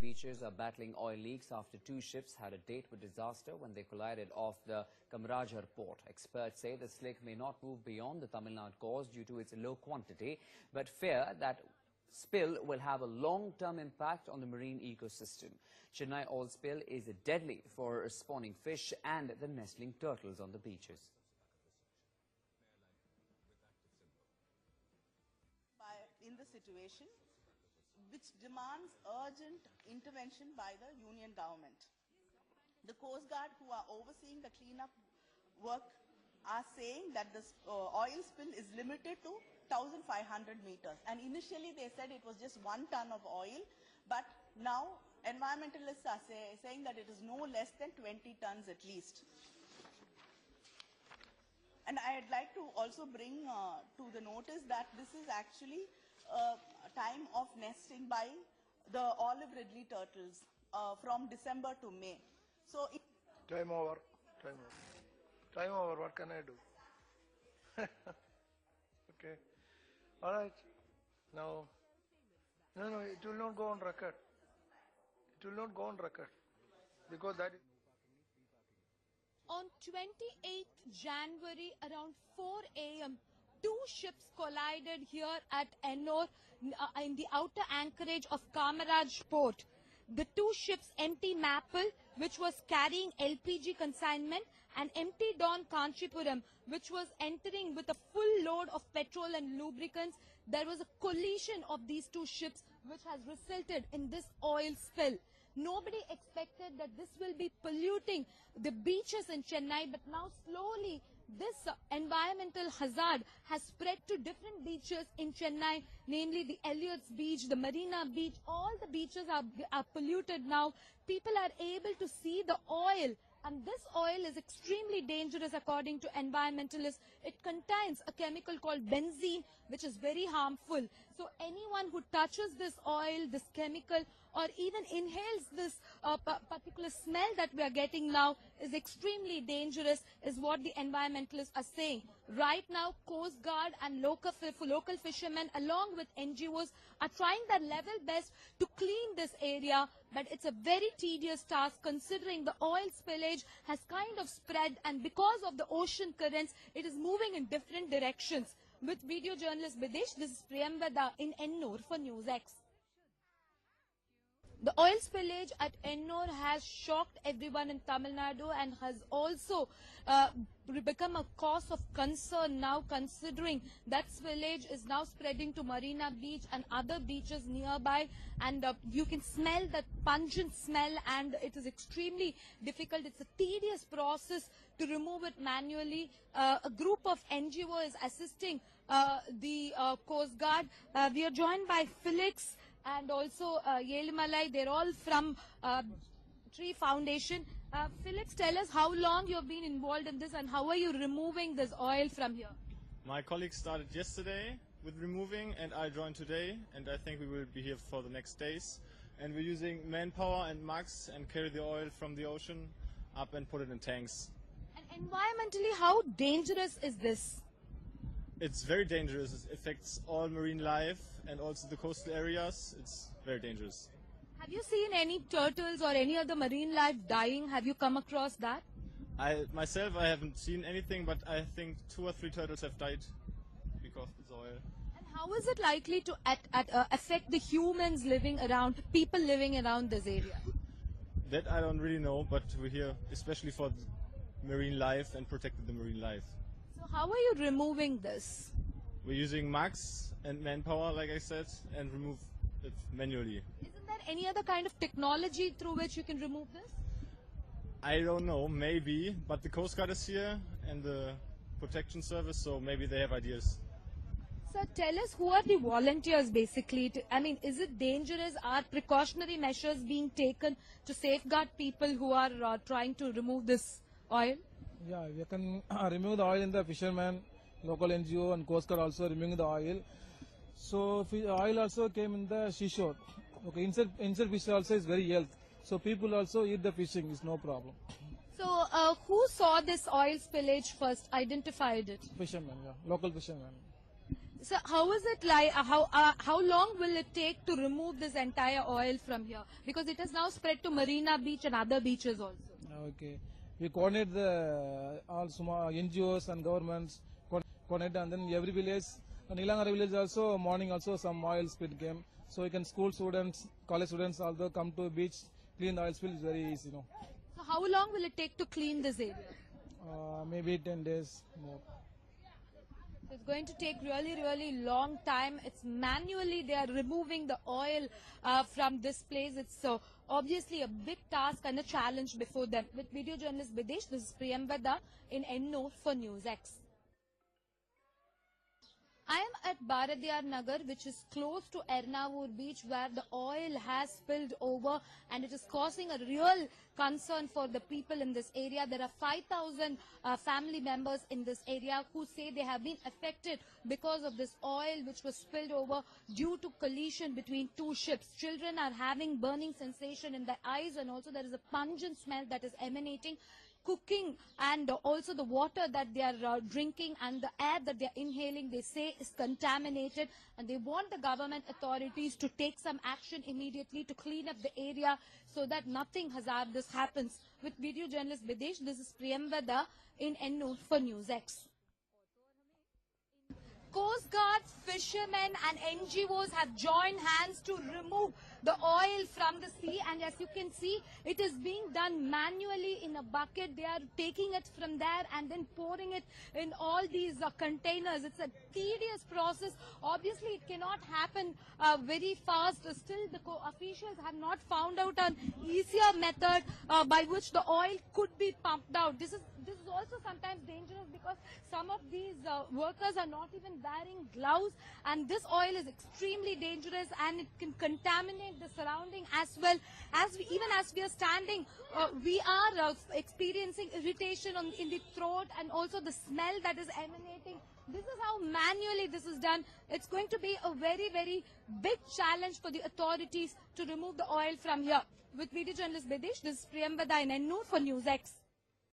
beaches are battling oil leaks after two ships had a date with disaster when they collided off the Kamarajar port. Experts say the slick may not move beyond the Tamil Nadu coast due to its low quantity, but fear that spill will have a long-term impact on the marine ecosystem. Chennai Oil Spill is deadly for spawning fish and the nestling turtles on the beaches. In the situation, which demands urgent intervention by the union government. The Coast Guard, who are overseeing the cleanup work, are saying that this oil spill is limited to 1,500 meters. And initially they said it was just 1 ton of oil, but now environmentalists are saying that it is no less than 20 tons at least. And I'd like to also bring to the notice that this is actually a time of nesting by the olive ridley turtles from December to May. So time over. Time over. What can I do? Okay. All right. Now, no, it will not go on record. It will not go on record because that is. On 28th January around 4 a.m., two ships collided here at Ennore in the outer anchorage of Kamarajar port. The two ships, MT Maple, which was carrying LPG consignment, and MT Dawn Kanchipuram, which was entering with a full load of petrol and lubricants. There was a collision of these two ships which has resulted in this oil spill. Nobody expected that this will be polluting the beaches in Chennai, but now slowly this environmental hazard has spread to different beaches in Chennai, namely the Elliott's Beach, the Marina Beach. All the beaches are polluted now. People are able to see the oil, and this oil is extremely dangerous according to environmentalists. It contains a chemical called benzene, which is very harmful. So anyone who touches this oil, this chemical, or even inhales this particular smell that we are getting now is extremely dangerous, is what the environmentalists are saying. Right now, Coast Guard and local fishermen along with NGOs are trying their level best to clean this area, but it's a very tedious task considering the oil spillage has kind of spread, and because of the ocean currents, it is moving in different directions. With video journalist Bidesh, this is Priyambada in Ennore for NewsX. The oil spillage at Ennore has shocked everyone in Tamil Nadu and has also become a cause of concern now, considering that spillage is now spreading to Marina Beach and other beaches nearby, and you can smell that pungent smell, and it is extremely difficult. It's a tedious process to remove it manually. A group of NGO is assisting the Coast Guard. We are joined by Felix and also Yelimalai. They're all from Tree Foundation. Felix, tell us how long you've been involved in this and how are you removing this oil from here? My colleagues started yesterday with removing, and I joined today, and I think we will be here for the next days. And we're using manpower and mugs and carry the oil from the ocean up and put it in tanks. And environmentally, how dangerous is this? It's very dangerous. It affects all marine life and also the coastal areas. It's very dangerous. Have you seen any turtles or any other marine life dying? Have you come across that? I haven't seen anything, but I think 2 or 3 turtles have died because of this oil. And how is it likely to affect the humans living around, people living around this area? That I don't really know, but we're here especially for marine life and protecting the marine life. So how are you removing this? We're using mugs and manpower, like I said, and remove it manually. Isn't there any other kind of technology through which you can remove this? I don't know, maybe, but the Coast Guard is here and the protection service, so maybe they have ideas. So tell us, who are the volunteers basically? Is it dangerous? Are precautionary measures being taken to safeguard people who are trying to remove this oil? Yeah, we can remove the oil in the fishermen, local NGO and Coast Guard also removing the oil. So oil also came in the seashore. Okay, inside fish also is very healthy. So people also eat the fishing, is no problem. So who saw this oil spillage first, identified it? Fishermen, yeah, local fishermen. So how is it like, how long will it take to remove this entire oil from here? Because it has now spread to Marina Beach and other beaches also. Okay. We coordinate the all small NGOs and governments, coordinate, and then every village, Nilangara village also, morning also some oil spill came. So you can school students, college students although come to beach, clean the oil spill is very easy, So how long will it take to clean this area? Maybe 10 days more. So it's going to take really long time. It's manually they are removing the oil from this place. It's obviously a big task and a challenge before them. With video journalist Bidesh, this is Priyambada in Ennore for NewsX. I am at Bharadiyar Nagar, which is close to Ernavur beach, where the oil has spilled over and it is causing a real concern for the people in this area. There are 5,000 family members in this area who say they have been affected because of this oil which was spilled over due to collision between two ships. Children are having burning sensation in their eyes, and also there is a pungent smell that is emanating. Cooking and also the water that they are drinking and the air that they are inhaling, they say is contaminated, and they want the government authorities to take some action immediately to clean up the area so that nothing hazardous happens. With video journalist Bidesh, this is Priyambada in Ennore for NewsX. Coast Guards, fishermen and NGOs have joined hands to remove the oil from the sea, and as you can see, it is being done manually in a bucket. They are taking it from there and then pouring it in all these containers. It's a tedious process. Obviously, it cannot happen very fast. Still, the officials have not found out an easier method by which the oil could be pumped out. This is also sometimes dangerous because some of these workers are not even wearing gloves, and this oil is extremely dangerous and it can contaminate the surrounding as well. Even as we are standing, we are experiencing irritation in the throat and also the smell that is emanating. This is how manually this is done. It's going to be a very big challenge for the authorities to remove the oil from here. With video journalist Bidesh, this is Priyambada in Ennore for NewsX.